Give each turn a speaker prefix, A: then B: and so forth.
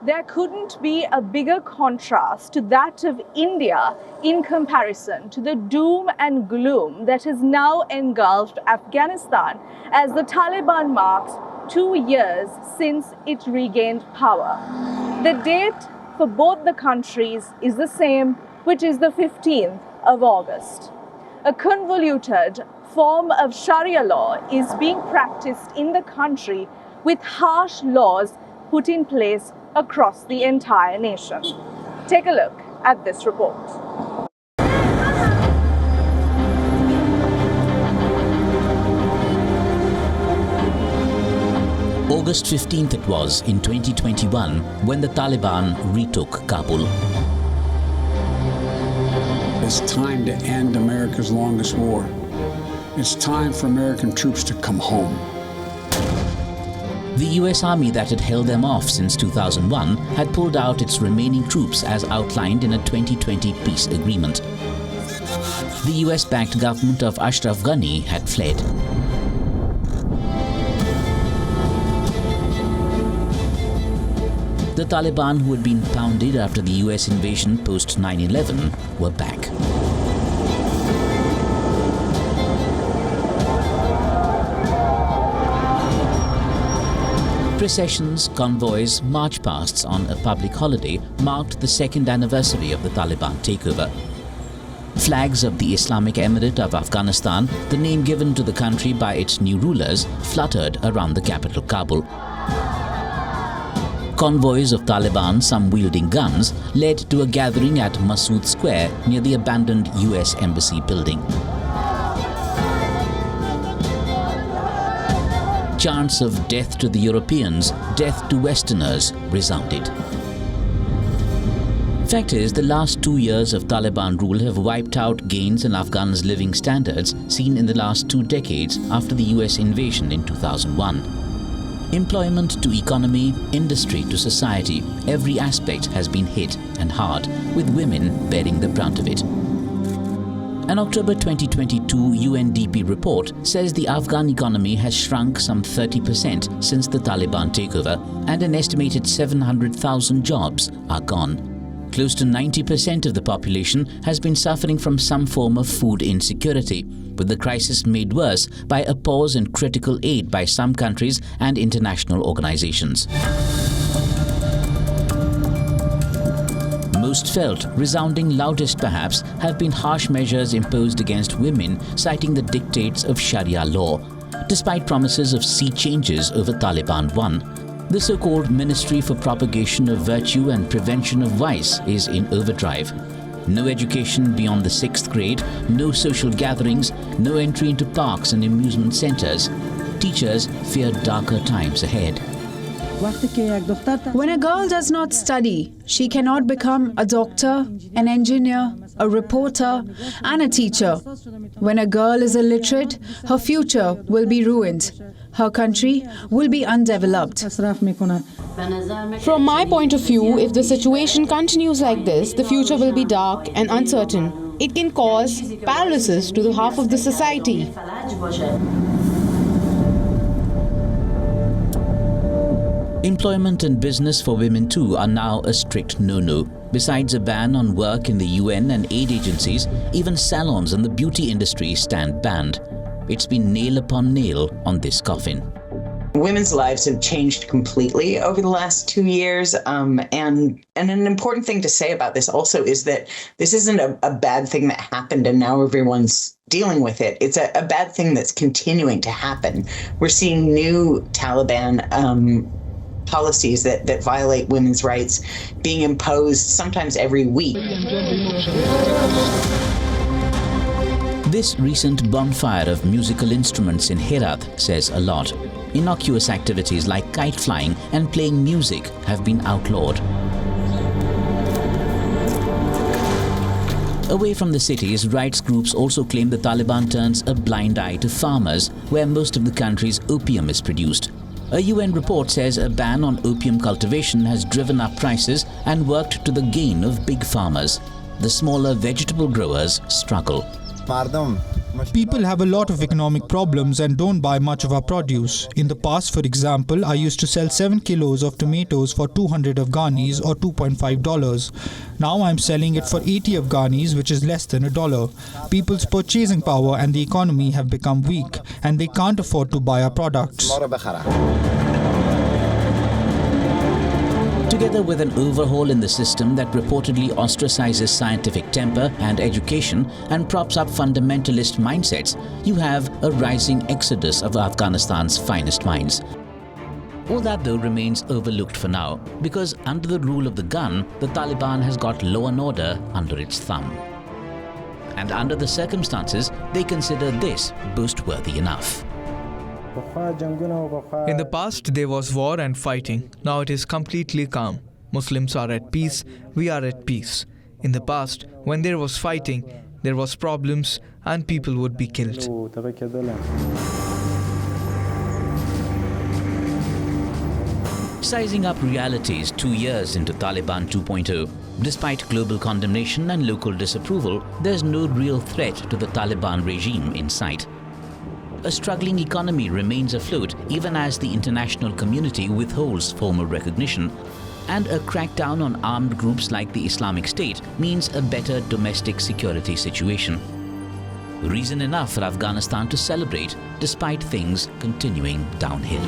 A: there couldn't be a bigger contrast to that of India in comparison to the doom and gloom that has now engulfed Afghanistan as the Taliban marks 2 years since it regained power. The date for both the countries is the same, which is the 15th of August. A convoluted form of Sharia law is being practiced in the country with harsh laws put in place across the entire nation. Take a look at this report.
B: August 15th it was in 2021 when the Taliban retook Kabul.
C: It's time to end America's longest war. It's time for American troops to come home.
B: The US Army that had held them off since 2001 had pulled out its remaining troops as outlined in a 2020 peace agreement. The US-backed government of Ashraf Ghani had fled. The Taliban, who had been pounded after the US invasion post 9/11, were back. Processions, convoys, march pasts on a public holiday marked the second anniversary of the Taliban takeover. Flags of the Islamic Emirate of Afghanistan, the name given to the country by its new rulers, fluttered around the capital Kabul. Convoys of Taliban, some wielding guns, led to a gathering at Masood Square near the abandoned US Embassy building. Chants of death to the Europeans, death to Westerners resounded. Fact is, the last 2 years of Taliban rule have wiped out gains in Afghans' living standards seen in the last 2 decades after the US invasion in 2001. Employment to economy, industry to society, every aspect has been hit and hard, with women bearing the brunt of it. An October 2022 UNDP report says the Afghan economy has shrunk some 30% since the Taliban takeover, and an estimated 700,000 jobs are gone. Close to 90% of the population has been suffering from some form of food insecurity, with the crisis made worse by a pause in critical aid by some countries and international organizations. Most felt, resounding loudest perhaps, have been harsh measures imposed against women, citing the dictates of Sharia law. Despite promises of sea changes over Taliban 1, the so-called Ministry for Propagation of Virtue and Prevention of Vice is in overdrive. No education beyond the 6th grade, no social gatherings, no entry into parks and amusement centers. Teachers fear darker times ahead.
D: When a girl does not study, she cannot become a doctor, an engineer, a reporter, and a teacher. When a girl is illiterate, her future will be ruined. Her country will be undeveloped.
E: From my point of view, if the situation continues like this, the future will be dark and uncertain. It can cause paralysis to the half of the society.
B: Employment and business for women too are now a strict no-no. Besides a ban on work in the UN and aid agencies, even salons and the beauty industry stand banned. It's been nail upon nail on this coffin.
F: Women's lives have changed completely over the last 2 years. And an important thing to say about this also is that this isn't a bad thing that happened and now everyone's dealing with it. It's a bad thing that's continuing to happen. We're seeing new Taliban policies that violate women's rights being imposed sometimes every week.
B: This recent bonfire of musical instruments in Herat says a lot. Innocuous activities like kite flying and playing music have been outlawed. Away from the cities, rights groups also claim the Taliban turns a blind eye to farmers, where most of the country's opium is produced. A UN report says a ban on opium cultivation has driven up prices and worked to the gain of big farmers. The smaller vegetable growers struggle.
G: People have a lot of economic problems and don't buy much of our produce. In the past, for example, I used to sell 7 kilos of tomatoes for 200 Afghanis or $2.5. Now I'm selling it for 80 Afghanis, which is less than $1. People's purchasing power and the economy have become weak, and they can't afford to buy our products.
B: Together with an overhaul in the system that reportedly ostracizes scientific temper and education and props up fundamentalist mindsets, you have a rising exodus of Afghanistan's finest minds. All that though remains overlooked for now, because under the rule of the gun, the Taliban has got law and order under its thumb. And under the circumstances, they consider this boast-worthy enough.
H: In the past, there was war and fighting. Now it is completely calm. Muslims are at peace, we are at peace. In the past, when there was fighting, there was problems and people would be killed.
B: Sizing up realities 2 years into Taliban 2.0, despite global condemnation and local disapproval, there's no real threat to the Taliban regime in sight. A struggling economy remains afloat even as the international community withholds formal recognition, and a crackdown on armed groups like the Islamic State means a better domestic security situation. Reason enough for Afghanistan to celebrate despite things continuing downhill.